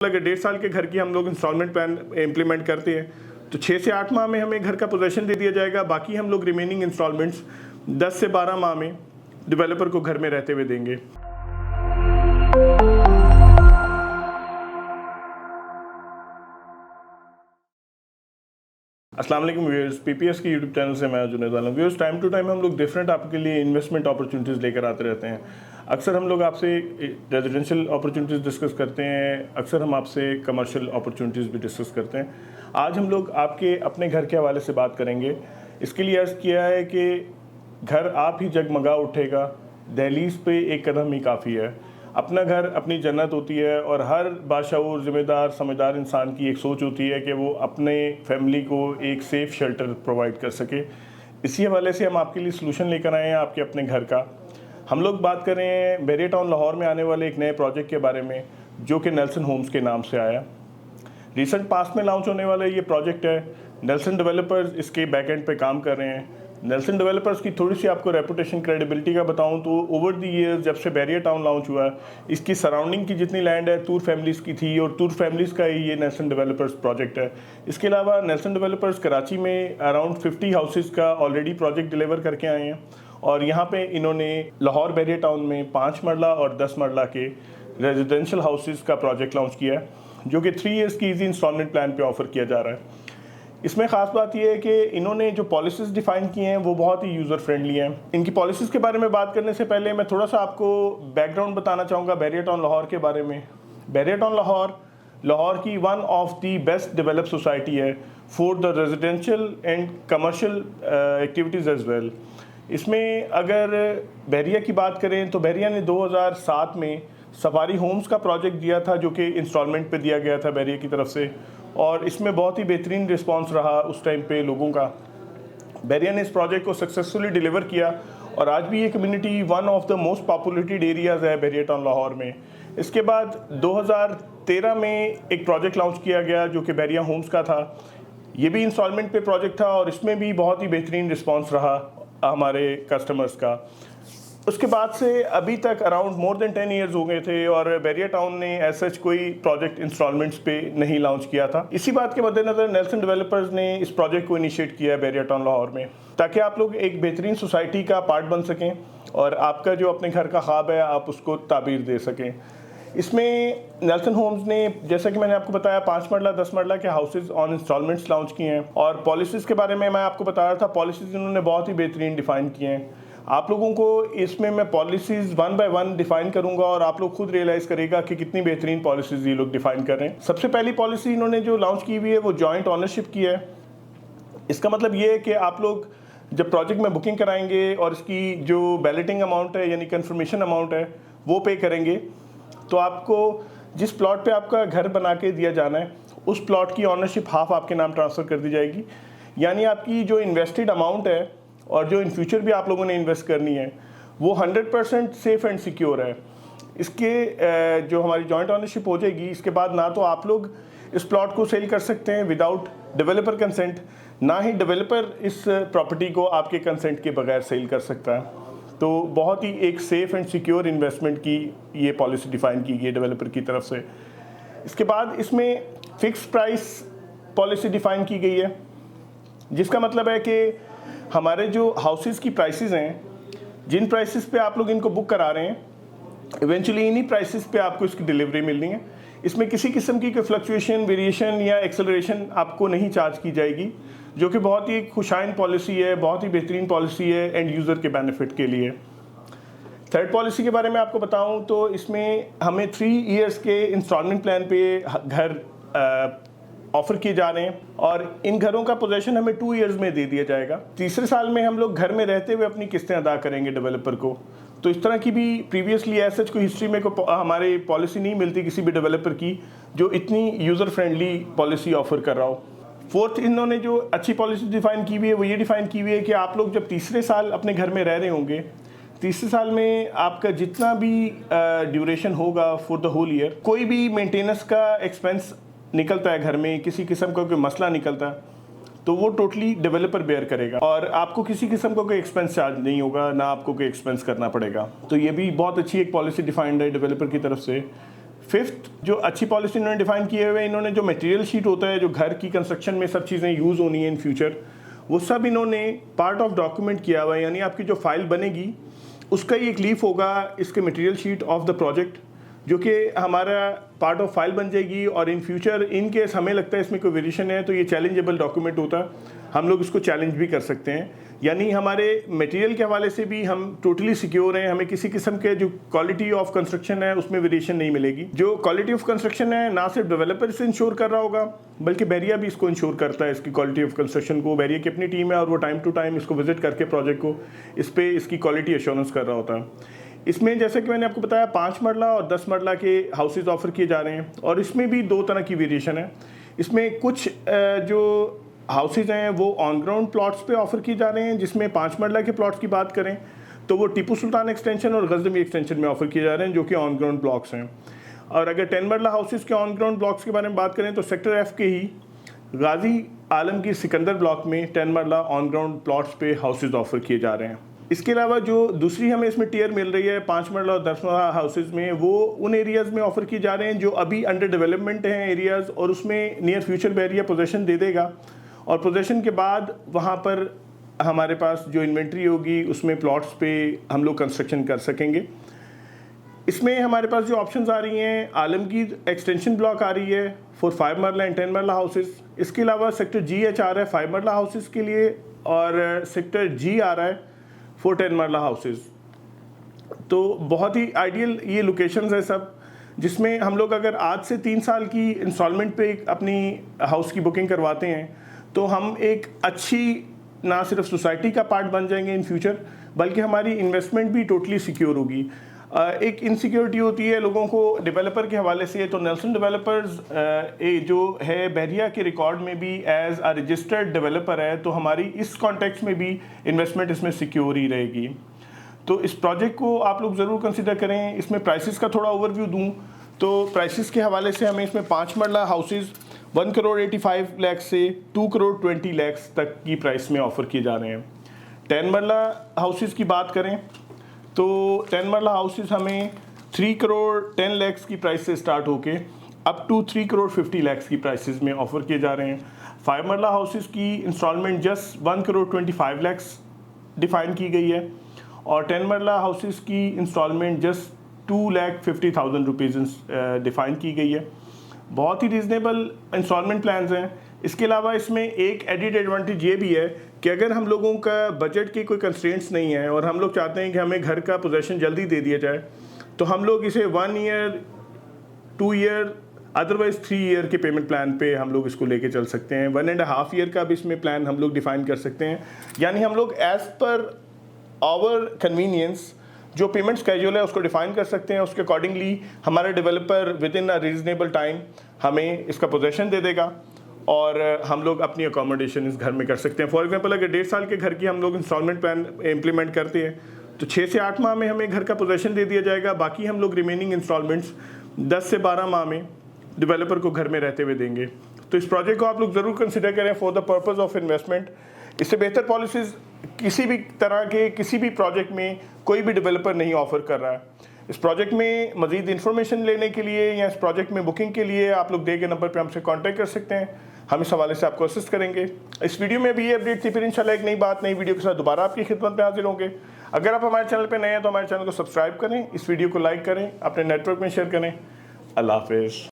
अगर 1.5 साल के घर की हम लोग इंस्टॉलमेंट प्लान इम्प्लीमेंट करते हैं तो 6 से 8 माह में हमें घर का पोजेशन दे दिया जाएगा। बाकी हम लोग रिमेनिंग इंस्टॉलमेंट्स 10 से 12 माह में डेवलपर को घर में रहते हुए देंगे। अस्सलाम वालेकुम व्यूअर्स, पीपीएस के यूट्यूब चैनल से मैं जुनैद आलम। व्यूअर्स, टाइम टू टाइम हम लोग डिफरेंट आपके लिए इन्वेस्टमेंट अपॉर्चुनिटीज़ लेकर आते रहते हैं। अक्सर हम लोग आपसे रेजिडेंशियल अपॉर्चुनिटीज़ डिस्कस करते हैं, अक्सर हम आपसे कमर्शियल अपॉर्चुनिटीज़ भी डिस्कस करते हैं। आज हम लोग आपके अपने घर के हवाले से बात करेंगे। इसके लिए अर्ज़ किया है कि घर आप ही जगमगा उठेगा, दहलीज पे एक कदम ही काफ़ी है। अपना घर अपनी जन्नत होती है और हर बाशऊर ज़िम्मेदार समझदार इंसान की एक सोच होती है कि वो अपने फैमिली को एक सेफ़ शेल्टर प्रोवाइड कर सके। इसी हवाले से हम आपके लिए सलूशन लेकर आए हैं आपके अपने घर का। हम लोग बात कर रहे हैं बैरिया टाउन लाहौर में आने वाले एक नए प्रोजेक्ट के बारे में, जो कि नेल्सन होम्स के नाम से आया। रिसेंट पास्ट में लॉन्च होने वाला ये प्रोजेक्ट है। नेल्सन डेवलपर्स इसके बैक एंड पे काम कर रहे हैं। नेल्सन डेवलपर्स की थोड़ी सी आपको रेपुटेशन क्रेडिबिलिटी का बताऊं तो ओवर द ईयर्स जब से बैरिया टाउन लॉन्च हुआ, इसकी सराउंडिंग की जितनी लैंड है तूर फैमिलीज़ की थी और तूर फैमिलीज़ का ही ये नेल्सन डेवलपर्स प्रोजेक्ट है। इसके अलावा नेल्सन डेवलपर्स कराची में अराउंड 50 हाउसेज़ का ऑलरेडी प्रोजेक्ट डिलीवर करके आए हैं और यहाँ पे इन्होंने लाहौर बैरिया टाउन में 5 मरला और 10 मरला के रेजिडेंशियल हाउसेज़ का प्रोजेक्ट लॉन्च किया है, जो कि 3 ईयर्स की ईजी इंस्टॉलमेंट प्लान पे ऑफर किया जा रहा है। इसमें ख़ास बात यह है कि इन्होंने जो पॉलिसीज़ डिफ़ाइन की हैं वो बहुत ही यूज़र फ्रेंडली हैं। इनकी पॉलिसीज़ के बारे में बात करने से पहले मैं थोड़ा सा आपको बैकग्राउंड बताना चाहूँगा बैरिया टाउन लाहौर के बारे में। बैरिया टाउन लाहौर की one of the best develop society है for the residential and commercial activities as well. इसमें अगर बैरिया की बात करें तो बैरिया ने 2007 में सफारी होम्स का प्रोजेक्ट दिया था, जो कि इंस्टॉलमेंट पे दिया गया था बैरिया की तरफ से, और इसमें बहुत ही बेहतरीन रिस्पांस रहा उस टाइम पे लोगों का। बैरिया ने इस प्रोजेक्ट को सक्सेसफुली डिलीवर किया और आज भी ये community one of the most populated areas है बैरिया टाउन लाहौर में। इसके बाद 2013 में एक प्रोजेक्ट लॉन्च किया गया जो कि बैरिया होम्स का था। ये भी इंस्टॉलमेंट पे प्रोजेक्ट था और इसमें भी बहुत ही बेहतरीन रिस्पॉन्स रहा हमारे कस्टमर्स का। उसके बाद से अभी तक अराउंड मोर देन 10 ईयर्स हो गए थे और बैरिया टाउन ने एज सच कोई प्रोजेक्ट इंस्टॉलमेंट्स पे नहीं लॉन्च किया था। इसी बात के मद्देनज़र नेल्सन डेवलपर्स ने इस प्रोजेक्ट को इनिशिएट किया है बैरिया टाउन लाहौर में, ताकि आप लोग एक बेहतरीन सोसाइटी का पार्ट बन सकें और आपका जो अपने घर का ख्वाब है आप उसको ताबीर दे सकें। इसमें नेल्सन होम्स ने, जैसा कि मैंने आपको बताया, 5 मरला 10 मरला के हाउसेज ऑन इंस्टॉलमेंट्स लॉन्च किए हैं और पॉलिसीज़ के बारे में मैं आपको बता रहा था। पॉलिसीज़ इन्होंने बहुत ही बेहतरीन डिफ़ाइन किए हैं। आप लोगों को इसमें मैं पॉलिसीज़ 1 बाय 1 डिफ़ाइन करूंगा और आप लोग खुद रियलाइज़ करेगा कि कितनी बेहतरीन पॉलिसीज़ ये लोग डिफ़ाइन कर रहे हैं। सबसे पहली पॉलिसी इन्होंने जो लॉन्च की हुई है वो जॉइंट ऑनरशिप की है। इसका मतलब ये है कि आप लोग जब प्रोजेक्ट में बुकिंग कराएंगे और इसकी जो बैलेटिंग अमाउंट है यानी कन्फर्मेशन अमाउंट है वो पे करेंगे, तो आपको जिस प्लॉट पे आपका घर बना के दिया जाना है उस प्लॉट की ऑनरशिप हाफ आपके नाम ट्रांसफ़र कर दी जाएगी। यानी आपकी जो इन्वेस्टेड अमाउंट है और जो इन फ्यूचर भी आप लोगों ने इन्वेस्ट करनी है वो 100% सेफ़ एंड सिक्योर है। इसके जो हमारी जॉइंट ऑनरशिप हो जाएगी, इसके बाद ना तो आप लोग इस प्लॉट को सेल कर सकते हैं विदाउट डेवलपर कंसेंट, ना ही डेवलपर इस प्रॉपर्टी को आपके कंसेंट के बगैर सेल कर सकता है। तो बहुत ही एक सेफ़ एंड सिक्योर इन्वेस्टमेंट की ये पॉलिसी डिफ़ाइन की गई है डेवलपर की तरफ से। इसके बाद इसमें फ़िक्स प्राइस पॉलिसी डिफ़ाइन की गई है, जिसका मतलब है कि हमारे जो हाउसेस की प्राइसेस हैं, जिन प्राइसेस पे आप लोग इनको बुक करा रहे हैं, इवेंचुअली इन्हीं प्राइसेस पे आपको इसकी डिलीवरी मिलनी है। इसमें किसी किस्म की कोई फ्लक्चुएशन, वेरिएशन या एक्सेलरेशन आपको नहीं चार्ज की जाएगी, जो कि बहुत ही खुशाइन पॉलिसी है, बहुत ही बेहतरीन पॉलिसी है एंड यूज़र के बेनिफिट के लिए। थर्ड पॉलिसी के बारे में आपको बताऊं तो इसमें हमें 3 ईयर्स के इंस्टॉलमेंट प्लान पे घर ऑफ़र किए जा रहे हैं और इन घरों का पोजेशन हमें 2 ईयर्स में दे दिया जाएगा। तीसरे साल में हम लोग घर में रहते हुए अपनी किस्तें अदा करेंगे डेवलपर को। तो इस तरह की भी प्रीवियसली एज सच कोई हिस्ट्री में हमारी पॉलिसी नहीं मिलती किसी भी डेवलपर की जो इतनी यूज़र फ्रेंडली पॉलिसी ऑफ़र कर रहा हो। फोर्थ, इन्होंने जो अच्छी पॉलिसी डिफ़ाइन की हुई है वो ये डिफ़ाइन की हुई है कि आप लोग जब तीसरे साल अपने घर में रह रहे होंगे, तीसरे साल में आपका जितना भी ड्यूरेशन होगा फॉर द होल ईयर, कोई भी मेंटेनेंस का एक्सपेंस निकलता है घर में, किसी किस्म का कोई मसला निकलता है, तो वो टोटली डेवलपर बेयर करेगा और आपको किसी किस्म का कोई एक्सपेंस चार्ज नहीं होगा, ना आपको कोई एक्सपेंस करना पड़ेगा। तो ये भी बहुत अच्छी एक पॉलिसी डिफाइंड है डेवलपर की तरफ से। फिफ्थ जो अच्छी पॉलिसी इन्होंने डिफाइन किए हुए, इन्होंने जो मटेरियल शीट होता है जो घर की कंस्ट्रक्शन में सब चीज़ें यूज़ होनी है इन फ्यूचर, वो सब इन्होंने पार्ट ऑफ डॉक्यूमेंट किया हुआ है। यानी आपकी जो फाइल बनेगी उसका ही एक लीफ होगा इसके material sheet of the project, जो कि हमारा पार्ट ऑफ फाइल बन जाएगी। और इन फ्यूचर इन केस हमें लगता है इसमें कोई वेरिएशन है तो ये चैलेंजेबल डॉक्यूमेंट होता है, हम लोग इसको चैलेंज भी कर सकते हैं। यानी हमारे मटेरियल के हवाले से भी हम टोटली सिक्योर हैं, हमें किसी किस्म के जो क्वालिटी ऑफ कंस्ट्रक्शन है उसमें वेरिएशन नहीं मिलेगी। जो क्वालिटी ऑफ कंस्ट्रक्शन है ना सिर्फ डेवलपर से इंश्योर कर रहा होगा बल्कि बैरिया भी इसको इंश्योर करता है, इसकी क्वालिटी ऑफ कंस्ट्रक्शन को। बैरिया की अपनी टीम है और वो टाइम टू टाइम इसको विजिट करके प्रोजेक्ट को इस पर इसकी क्वालिटी एश्योरेंस कर रहा होता है। इसमें जैसे कि मैंने आपको बताया 5 मरला और 10 मरला के हाउसेज ऑफर किए जा रहे हैं और इसमें भी 2 तरह की वेरिएशन है। इसमें कुछ जो हाउसेज हैं वो ऑन ग्राउंड प्लॉट्स पे ऑफर किए जा रहे हैं, जिसमें 5 मरला के प्लॉट्स की बात करें तो वो टीपू सुल्तान एक्सटेंशन और गजनवी एक्सटेंशन में ऑफर किए जा रहे हैं जो कि ऑन ग्राउंड ब्लॉक्स हैं। और अगर 10 मरला हाउसेज के ऑन ग्राउंड ब्लॉक्स के बारे में बात करें तो सेक्टर एफ के ही गाजी आलमगीर सिकंदर ब्लॉक में 10 मरला ऑन ग्राउंड प्लॉट्स पे हाउसेज ऑफर किए जा रहे हैं। इसके अलावा जो दूसरी हमें इसमें टियर मिल रही है 5 मरला और 10 मरला हाउसेज में, वो उन एरियाज़ में ऑफर किए जा रहे हैं जो अभी अंडर डेवलपमेंट हैं एरियाज़, और उसमें नियर फ्यूचर बैरिया पोजेसन दे देगा और पोजेसन के बाद वहाँ पर हमारे पास जो इन्वेंट्री होगी उसमें प्लॉट्स पे हम लोग कंस्ट्रक्शन कर सकेंगे। इसमें हमारे पास जो ऑप्शंस आ रही हैं, आलमगीर एक्सटेंशन ब्लॉक आ रही है फॉर 5 मरला एंड 10 मरला हाउसेज। इसके अलावा सेक्टर जी एच आ रहा है 5 मरला हाउसेज के लिए और सेक्टर जी आ रहा है फॉर 10 मरला हाउसेज। तो बहुत ही आइडियल ये लोकेशंस है सब, जिसमें हम लोग अगर आज से 3 साल की इंस्टॉलमेंट पे अपनी हाउस की बुकिंग करवाते हैं तो हम एक अच्छी ना सिर्फ सोसाइटी का पार्ट बन जाएंगे इन फ्यूचर, बल्कि हमारी इन्वेस्टमेंट भी टोटली सिक्योर होगी। एक इनसिक्योरिटी होती है लोगों को डेवलपर के हवाले से, तो नेल्सन डेवलपर्स जो है बैरिया के रिकॉर्ड में भी एज अ रजिस्टर्ड डेवलपर है, तो हमारी इस कॉन्टेक्स्ट में भी इन्वेस्टमेंट इसमें सिक्योर ही रहेगी। तो इस प्रोजेक्ट को आप लोग ज़रूर कंसिडर करें। इसमें प्राइसेस का थोड़ा ओवरव्यू दूं तो प्राइसेस के हवाले से हमें इसमें 5 मरला हाउसेज 1 करोड़ 85 लाख से 2 करोड़ 20 लाख तक की प्राइस में ऑफ़र किए जा रहे हैं। 10 मरला हाउसेज की बात करें तो 10 मरला हाउसेज हमें 3 करोड़ 10 लाख की प्राइस से स्टार्ट होके अप टू 3 करोड़ 50 लाख की प्राइसेस में ऑफ़र किए जा रहे हैं। 5 मरला हाउसेज की instalment just 1 crore 25 lakh define की गई है और 10 मरला हाउसेज की इंस्टॉलमेंट जस्ट 2,50,000 रुपीज़ डिफाइन की गई है। बहुत ही रीज़नेबल इंस्टॉलमेंट प्लान्स हैं। इसके अलावा इसमें एक एडिड एडवांटेज ये भी है कि अगर हम लोगों का बजट की कोई कंस्ट्रेंट्स नहीं है और हम लोग चाहते हैं कि हमें घर का पोजेसन जल्दी दे दिया जाए, तो हम लोग इसे 1 ईयर 2 ईयर अदरवाइज 3 ईयर के पेमेंट प्लान पे हम लोग इसको लेके चल सकते हैं। 1.5 ईयर का भी इसमें प्लान हम लोग डिफ़ाइन कर सकते हैं। यानी हम लोग एज़ पर आवर कन्वीनियंस जो पेमेंट स्केड्यूल है उसको डिफाइन कर सकते हैं। उसके अकॉर्डिंगली हमारा developer with in a reasonable time हमें इसका पोजेसन दे देगा और हम लोग अपनी अकोमोडेशन इस घर में कर सकते हैं। फॉर एग्जांपल अगर 1.5 साल के घर की हम लोग इंस्टॉलमेंट प्लान इम्प्लीमेंट करते हैं तो 6 से 8 माह में हमें घर का पोजेसन दे दिया जाएगा। बाकी हम लोग रिमेनिंग इंस्टॉलमेंट्स 10 से 12 माह में डेवलपर को घर में रहते हुए देंगे। तो इस प्रोजेक्ट को आप लोग ज़रूर कंसिडर करें for the purpose of investment. इससे बेहतर पॉलिसीज़ किसी भी तरह के किसी भी प्रोजेक्ट में कोई भी डेवलपर नहीं ऑफर कर रहा है। इस प्रोजेक्ट में मज़ीद इन्फॉर्मेशन लेने के लिए या इस प्रोजेक्ट में बुकिंग के लिए आप लोग दिए गए नंबर पे हमसे कांटेक्ट कर सकते हैं। हम इस हवाले से आपको असिस्ट करेंगे। इस वीडियो में भी ये अपडेट थी, फिर इंशाल्लाह एक नई वीडियो के साथ दोबारा आपकी खिदमत में हाजिर होंगे। अगर आप हमारे चैनल पर नए हैं तो हमारे चैनल को सब्सक्राइब करें, इस वीडियो को लाइक करें, अपने नेटवर्क में शेयर करें। अल्लाह हाफिज़।